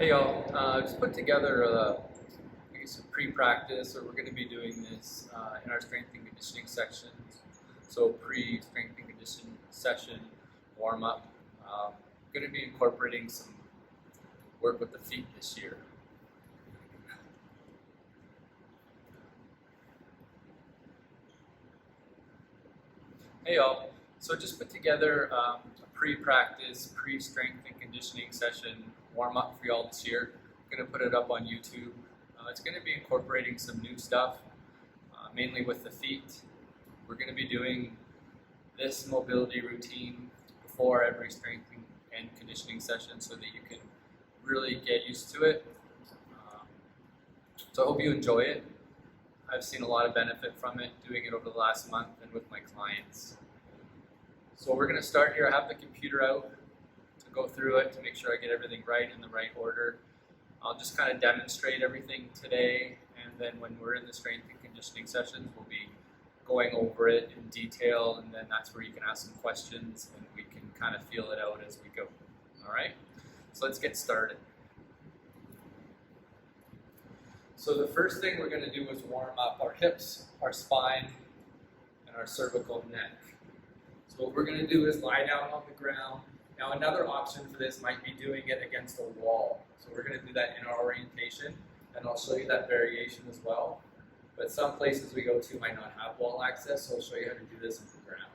Hey y'all, just put together I guess a pre-practice, or we're going to be doing this in our strength and conditioning sections. So pre-strength and conditioning session, warm-up. Going to be incorporating some work with the feet this year. Hey y'all, so just put together a pre-practice, pre-strength and conditioning session warm-up for y'all this year. I'm going to put it up on YouTube. It's going to be incorporating some new stuff, mainly with the feet. We're going to be doing this mobility routine before every strength and conditioning session so that you can really get used to it. So I hope you enjoy it. I've seen a lot of benefit from it, doing it over the last month and with my clients. So we're going to start here. I have the computer out to go through it to make sure I get everything right in the right order. I'll just kind of demonstrate everything today, and then when we're in the strength and conditioning sessions, we'll be going over it in detail, and then that's where you can ask some questions and we can kind of feel it out as we go. All right, so let's get started. So the first thing we're going to do is warm up our hips, our spine, and our cervical neck. So what we're going to do is lie down on the ground. Now another option for this might be doing it against a wall. So we're going to do that in our orientation, and I'll show you that variation as well. But some places we go to might not have wall access, so I'll show you how to do this on the ground.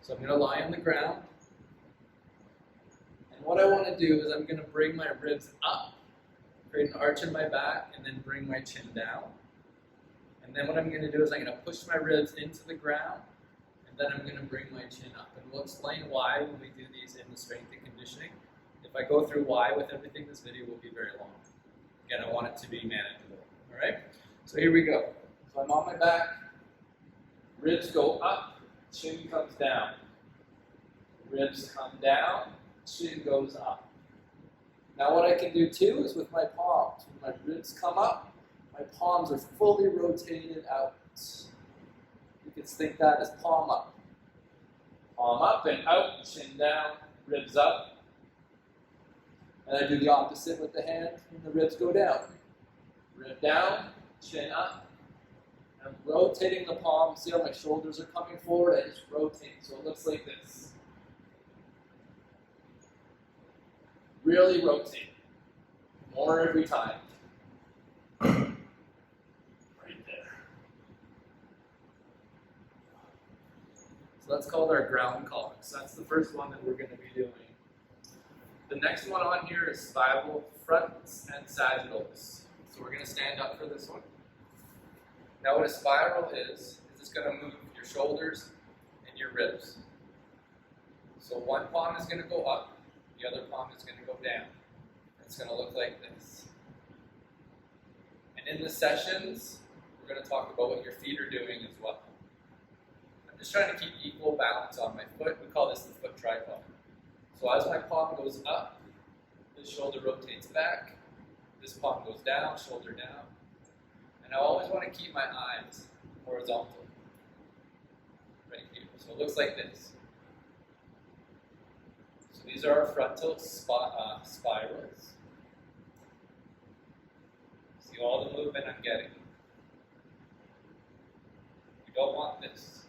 So I'm going to lie on the ground, and what I want to do is I'm going to bring my ribs up, create an arch in my back, and then bring my chin down. And then what I'm going to do is I'm going to push my ribs into the ground, and then I'm going to bring my chin up. And we'll explain why when we do these in the strength and conditioning. If I go through why with everything, this video will be very long. Again, I want it to be manageable. All right? So here we go. So I'm on my back, ribs go up, chin comes down. Ribs come down, chin goes up. Now what I can do too is with my palms. When my ribs come up, my palms are fully rotated out. You can think that as palm up. Palm up and out, chin down, ribs up. And I do the opposite with the hand, and the ribs go down. Rib down, chin up. I'm rotating the palms. See how my shoulders are coming forward? I just rotate, so it looks like this. Really rotate. More every time. Right there. So that's called our ground collar. So that's the first one that we're going to be doing. The next one on here is spiral fronts and sagittals. So we're going to stand up for this one. Now what a spiral is it's going to move your shoulders and your ribs. So one palm is going to go up, the other palm is going to go down. It's going to look like this. And in the sessions, we're going to talk about what your feet are doing as well. I'm just trying to keep equal balance on my foot. We call this the foot tripod. So as my palm goes up, this shoulder rotates back, this palm goes down, shoulder down. And I always want to keep my eyes horizontal, right here. So it looks like this. So these are our frontal spirals. See all the movement I'm getting. We don't want this,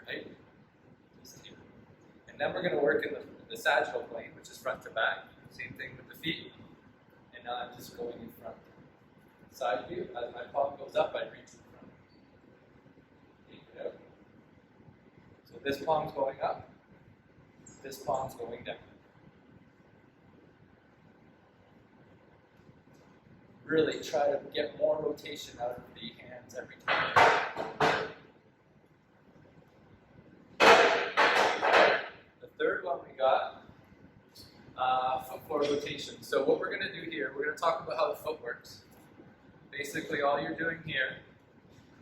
right? And then we're going to work in the sagittal plane, which is front to back. Same thing with the feet. And now I'm just going in front. Side view, as my palm goes up, I reach in front. Take it out. So this palm's going up, this palm's going down. Really try to get more rotation out of the hands every time. Third one we got, foot floor rotation. So what we're going to do here, we're going to talk about how the foot works. Basically all you're doing here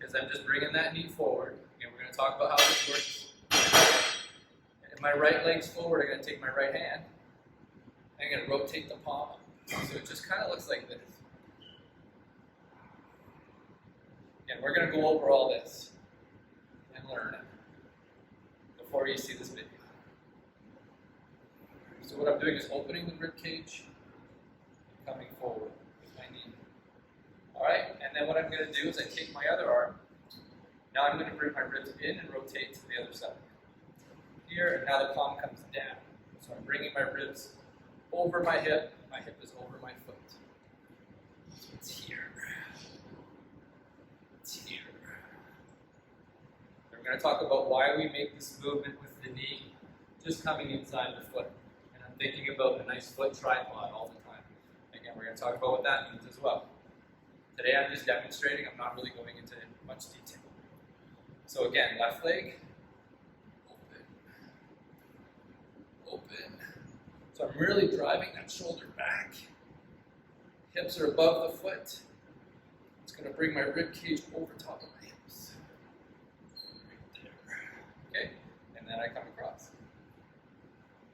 is I'm just bringing that knee forward. Again, we're going to talk about how this works. If my right leg's forward, I'm going to take my right hand, and I'm going to rotate the palm up. So it just kind of looks like this. And we're going to go over all this and learn it before you see this video. So what I'm doing is opening the rib cage and coming forward with my knee. All right, and then what I'm going to do is I take my other arm. Now I'm going to bring my ribs in and rotate to the other side. Here, and now the palm comes down. So I'm bringing my ribs over my hip is over my foot. So it's here. It's here. And we're going to talk about why we make this movement with the knee just coming inside the foot. And I'm thinking about a nice foot tripod all the time. Again, we're going to talk about what that means as well. Today I'm just demonstrating, I'm not really going into much detail. So again, left leg, open. So I'm really driving that shoulder back. Hips are above the foot. It's going to bring my rib cage over top of my hips. Right there. Okay, and then I come across.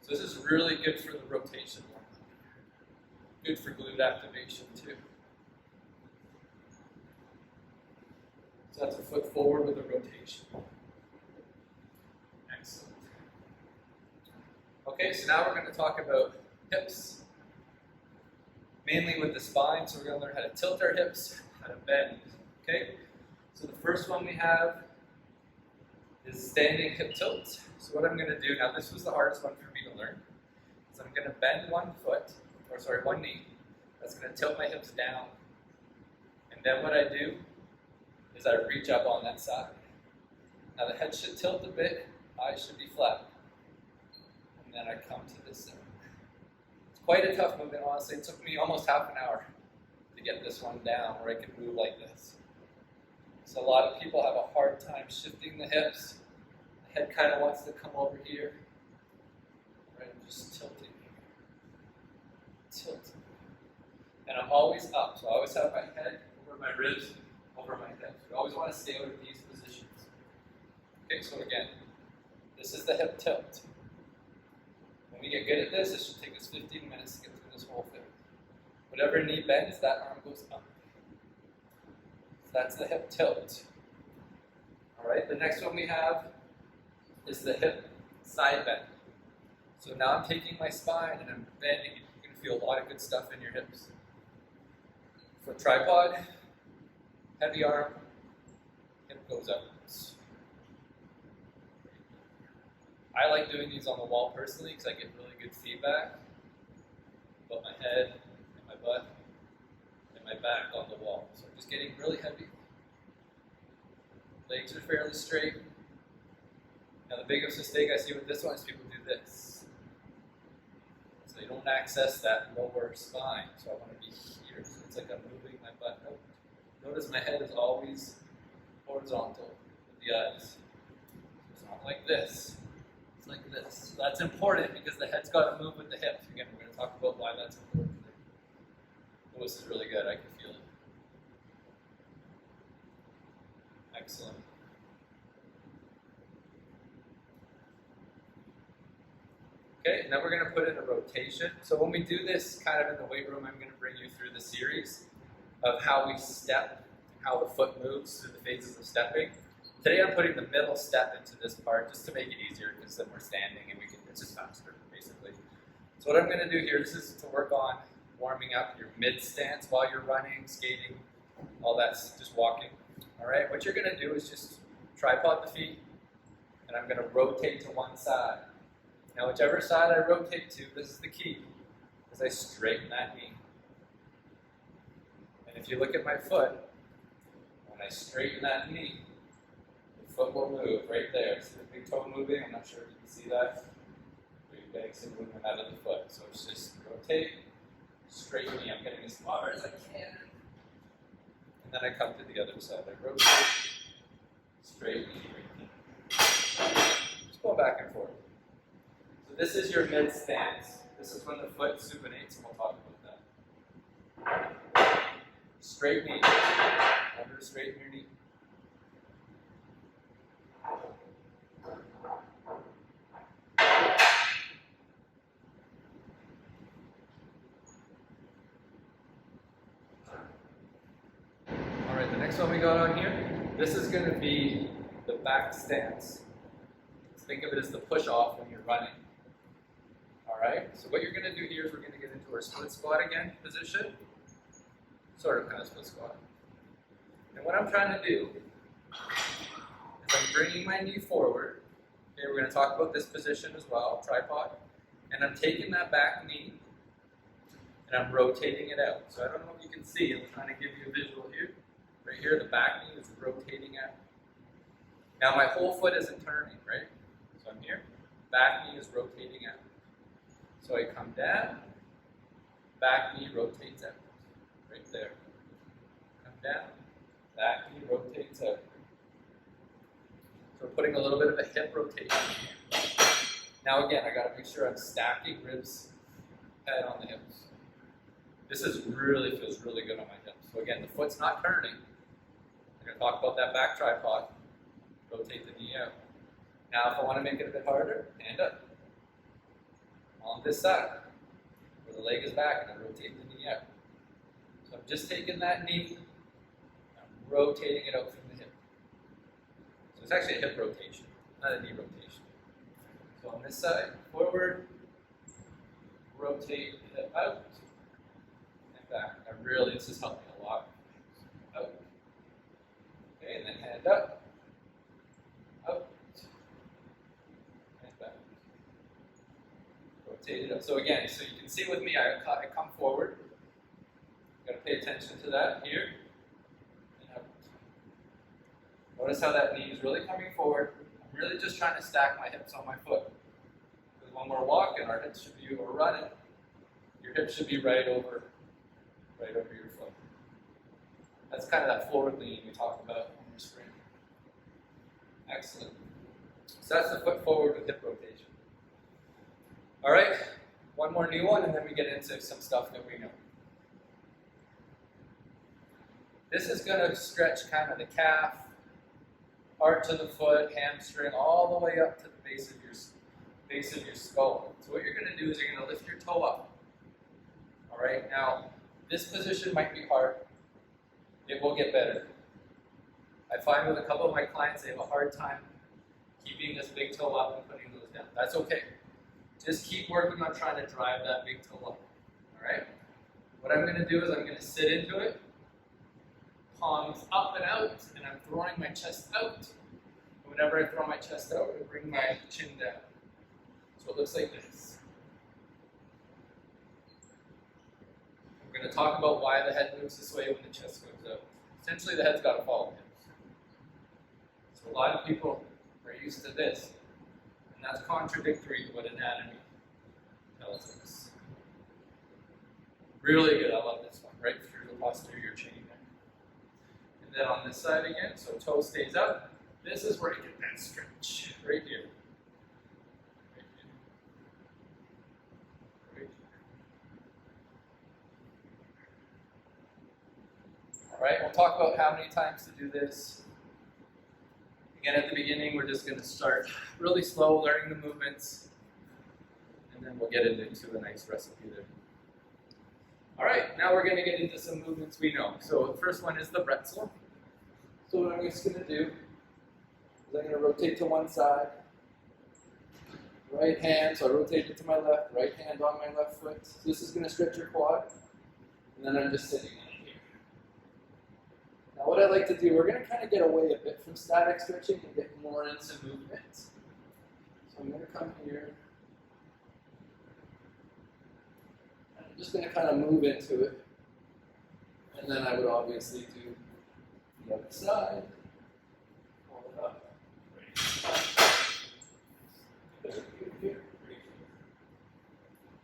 So this is really good for the rotation. Good for glute activation too. So that's a foot forward with a rotation. Excellent. Okay, so now we're going to talk about hips, mainly with the spine. So we're going to learn how to tilt our hips, how to bend. Okay, so the first one we have is standing hip tilt. So what I'm going to do, now this was the hardest one for me to learn, is I'm going to bend one knee. That's going to tilt my hips down. And then what I do is I reach up on that side. Now the head should tilt a bit, eyes should be flat. And then I come to this side. It's quite a tough movement, honestly. It took me almost half an hour to get this one down where I can move like this. So a lot of people have a hard time shifting the hips. The head kind of wants to come over here. Right, I'm just tilting. Tilting. And I'm always up, so I always have my head over my ribs, over my hips. We always want to stay out of these positions. Okay, so again, this is the hip tilt. When we get good at this, it should take us 15 minutes to get through this whole thing. Whatever knee bends, that arm goes up. So that's the hip tilt. All right, the next one we have is the hip side bend. So now I'm taking my spine and I'm bending. You're going to feel a lot of good stuff in your hips. For tripod, heavy arm, hip goes upwards. I like doing these on the wall personally because I get really good feedback. Put my head and my butt and my back on the wall. So I'm just getting really heavy. Legs are fairly straight. Now the biggest mistake I see with this one is people do this. So you don't access that lower spine. So I want to be here. So it's like I'm moving my butt out. Notice my head is always horizontal with the eyes. It's not like this. It's like this. So that's important because the head's got to move with the hips. Again, we're going to talk about why that's important. Oh, this is really good. I can feel it. Excellent. Okay, now we're going to put in a rotation. So when we do this kind of in the weight room, I'm going to bring you through the series of how we step, how the foot moves through the phases of stepping. Today I'm putting the middle step into this part just to make it easier because then we're standing and it's just faster, basically. So what I'm going to do here, this is to work on warming up your mid stance while you're running, skating, all that's just walking. All right, what you're going to do is just tripod the feet, and I'm going to rotate to one side. Now, whichever side I rotate to, this is the key, is I straighten that knee. And if you look at my foot, when I straighten that knee, the foot will move right there. See the big toe moving? I'm not sure if you can see that. You're getting some movement out of the foot. So it's just rotate, straighten knee. I'm getting as far as I can. And then I come to the other side. I rotate, straighten knee, just go back and forth. So this is your mid stance. This is when the foot supinates, and we'll talk about that. Straight knee. Remember to straighten your knee. All right, the next one we got on here, this is going to be the back stance. Think of it as the push off when you're running. All Alright, so what you're going to do here is we're going to get into our split squat again position. Sort of kind of split squat. And what I'm trying to do is I'm bringing my knee forward. Okay, we're going to talk about this position as well, tripod. And I'm taking that back knee and I'm rotating it out. So I don't know if you can see, I'm trying to give you a visual here. Right here, the back knee is rotating out. Now my whole foot isn't turning, right? So I'm here, back knee is rotating out. So I come down, back knee rotates out, right there. Come down, back knee rotates out. So we're putting a little bit of a hip rotation. Now again, I gotta make sure I'm stacking ribs, head on the hips. This really feels really good on my hips. So again, the foot's not turning. I'm gonna talk about that back tripod. Rotate the knee out. Now if I wanna make it a bit harder, hand up. On this side, where the leg is back, and I rotate the knee out. So I'm just taking that knee, I'm rotating it out from the hip. So it's actually a hip rotation, not a knee rotation. So on this side, forward, rotate, hip out, and back. Now really, this has helped me a lot. Out. Okay, and then hand up, out, and back. Rotate it up. So again, so you can see with me, I come forward. Got to pay attention to that here. And out. Notice how that knee is really coming forward. I'm really just trying to stack my hips on my foot. Because when we're walking, our hips should be, or running, your hips should be right over your foot. That's kind of that forward lean we talked about when we're sprinting. Excellent. So that's the foot forward with hip rotation. All right, one more new one, and then we get into some stuff that we know. This is going to stretch kind of the calf, arch of the foot, hamstring, all the way up to the base of your skull. So what you're going to do is you're going to lift your toe up. All right, now this position might be hard. It will get better. I find with a couple of my clients, they have a hard time keeping this big toe up and putting those down. That's okay. Just keep working on trying to drive that big toe up. All right? What I'm going to do is I'm going to sit into it, palms up and out, and I'm throwing my chest out. And whenever I throw my chest out, I bring my chin down. So it looks like this. I'm going to talk about why the head moves this way when the chest goes out. Essentially, the head's got to follow hips. So a lot of people are used to this. And that's contradictory to what anatomy tells us. Really good, I love this one, right through the posterior chain there. And then on this side again, so toe stays up. This is where you get that stretch, right here. Right here. Right here. All right, we'll talk about how many times to do this. Again, at the beginning, we're just going to start really slow, learning the movements, and then we'll get into a nice recipe there. All right, now we're going to get into some movements we know. So the first one is the pretzel. So what I'm just going to do is I'm going to rotate to one side, right hand, so I rotate it to my left, right hand on my left foot. So this is going to stretch your quad, and then I'm just sitting on it here. Now what I like to do, we're going to kind of get away a bit from static stretching and get more into movement. So I'm going to come here. And I'm just going to kind of move into it. And then I would obviously do the other side. Hold it up.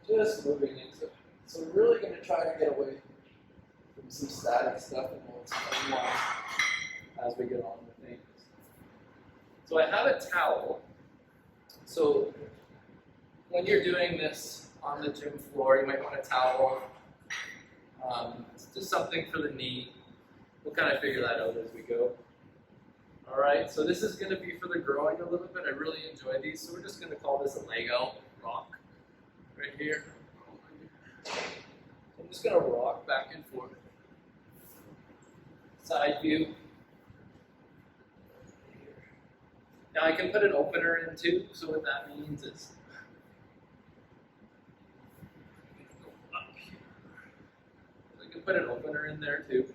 Just moving into it. So we're really going to try to get away from some static stuff, and we'll explain why as we get on with things. So I have a towel. So when you're doing this on the gym floor, you might want a towel. It's just something for the knee. We'll kind of figure that out as we go. All right, so this is going to be for the groin a little bit. I really enjoy these, so we're just going to call this a leg out rock right here. I'm just going to rock back and forth. Side view. Now I can put an opener in too, so what that means is put an opener in there too.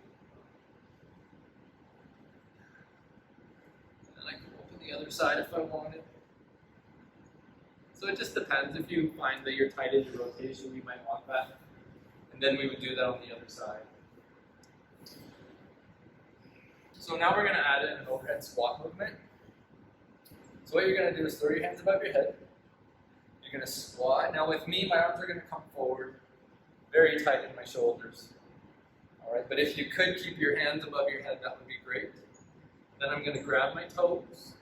And then I can open the other side if I wanted. So it just depends. If you find that you're tight in your rotation, you might want that. And then we would do that on the other side. So now we're going to add in an overhead squat movement. So what you're going to do is throw your hands above your head. You're going to squat. Now with me, my arms are going to come forward, very tight in my shoulders. All right, but if you could keep your hands above your head, that would be great. Then I'm going to grab my toes.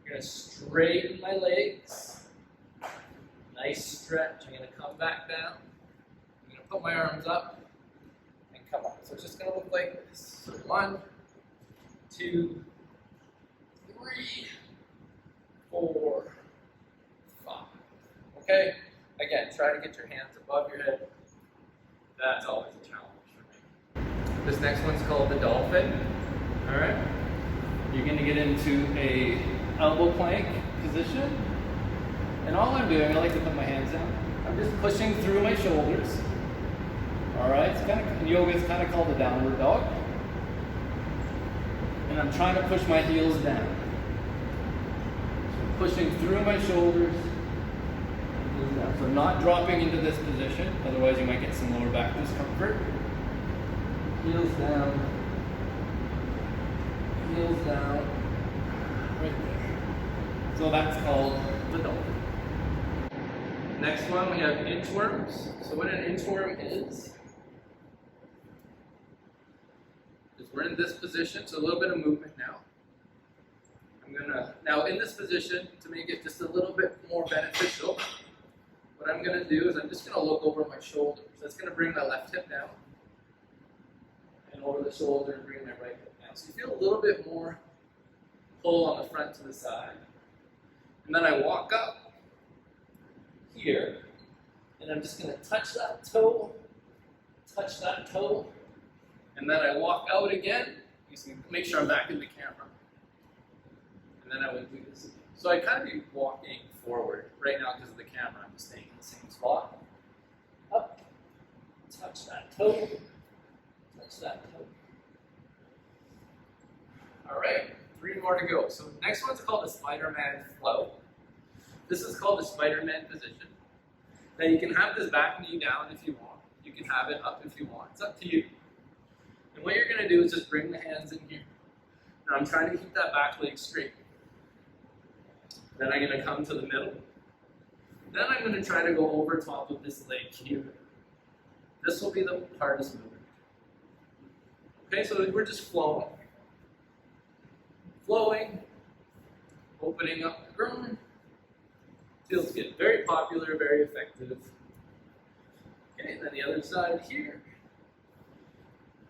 I'm going to straighten my legs. Nice stretch. I'm going to come back down. I'm going to put my arms up and come up. So it's just going to look like this. So 1, 2, 3, 4, 5. Okay? Again, try to get your hands above your head. That's always a challenge for me. This next one's called the dolphin. All right? You're going to get into a elbow plank position. And all I'm doing, I like to put my hands down. I'm just pushing through my shoulders. All right? It's kind of, in yoga, it's kind of called the downward dog. And I'm trying to push my heels down. So pushing through my shoulders. So not dropping into this position, otherwise you might get some lower back discomfort. Heels down. Heels down. Right there. So that's called the dolphin. Next one, we have inchworms. So what an inchworm is we're in this position, so a little bit of movement now. Now in this position, to make it just a little bit more beneficial, what I'm gonna do is I'm just gonna look over my shoulders. That's gonna bring my left hip down, and over the shoulder and bring my right hip down. So you feel a little bit more pull on the front to the side. And then I walk up here, and I'm just going to touch that toe, and then I walk out again. You can make sure I'm back in the camera. And then I would do this again. So I kind of be walking forward. Right now, because of the camera, I'm just staying in the same spot. Up, touch that toe, touch that toe. All right, 3 more to go. So the next one's called the Spider-Man flow. This is called the Spider-Man position. Now you can have this back knee down if you want. You can have it up if you want. It's up to you. And what you're going to do is just bring the hands in here. Now I'm trying to keep that back leg straight. Then I'm going to come to the middle. Then I'm going to try to go over top of this leg here. This will be the hardest movement. Okay, so we're just flowing. Flowing, opening up the groin. Feels good. Very popular, very effective. Okay, and then the other side here.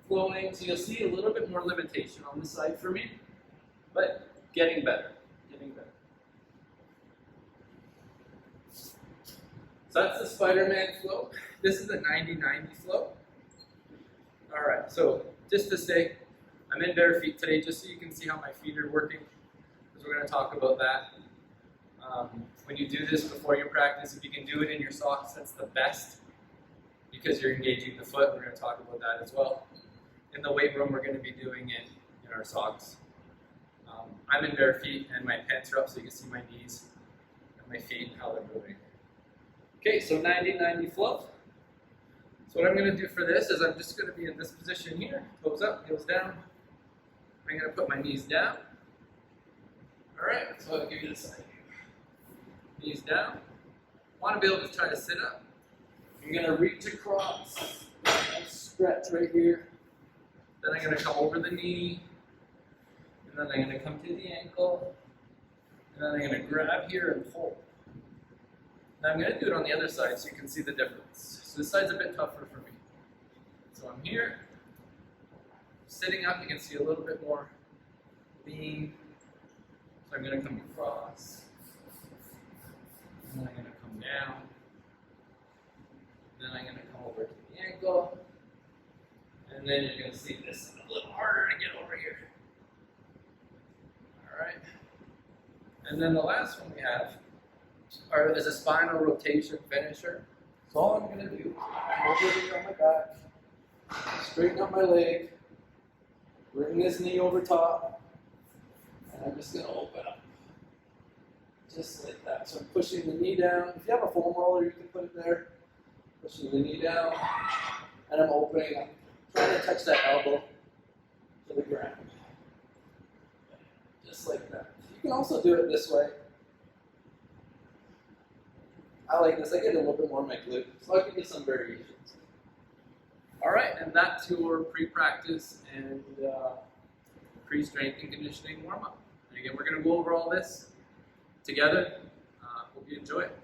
Flowing, so you'll see a little bit more limitation on this side for me, but getting better, getting better. So that's the Spider-Man flow. This is the 90-90 flow. All right, so just to say, I'm in bare feet today, just so you can see how my feet are working, because we're going to talk about that. When you do this before your practice, if you can do it in your socks, that's the best, because you're engaging the foot. We're going to talk about that as well. In the weight room, we're going to be doing it in our socks. I'm in bare feet, and my pants are up, so you can see my knees and my feet and how they're moving. Okay, so 90-90 flow. So what I'm going to do for this is I'm just going to be in this position here, toes up, heels down. I'm going to put my knees down. All right, so I'll give you this side. Knees down. Want to be able to try to sit up. I'm going to reach across. Nice stretch right here. Then I'm going to come over the knee. And then I'm going to come to the ankle. And then I'm going to grab here and pull. Now I'm going to do it on the other side so you can see the difference. So this side's a bit tougher for me. So I'm here. Sitting up, you can see a little bit more lean. So I'm going to come across. And then I'm going to come down. Then I'm going to come over to the ankle. And then you're going to see this is a little harder to get over here. All right. And then the last one we have is a spinal rotation finisher. So all I'm going to do, come over here on my back, Straighten up my leg. Bring this knee over top. And I'm just going to open up. Just like that. So I'm pushing the knee down. If you have a foam roller, you can put it there. Pushing the knee down. And I'm opening up. Trying to touch that elbow to the ground. Just like that. You can also do it this way. I like this. I get a little bit more of my glute. So I'll give you some variations. All right, and that's your pre-practice and pre-strength and conditioning warm-up. And again, we're going to go over all this together. Hope you enjoy it.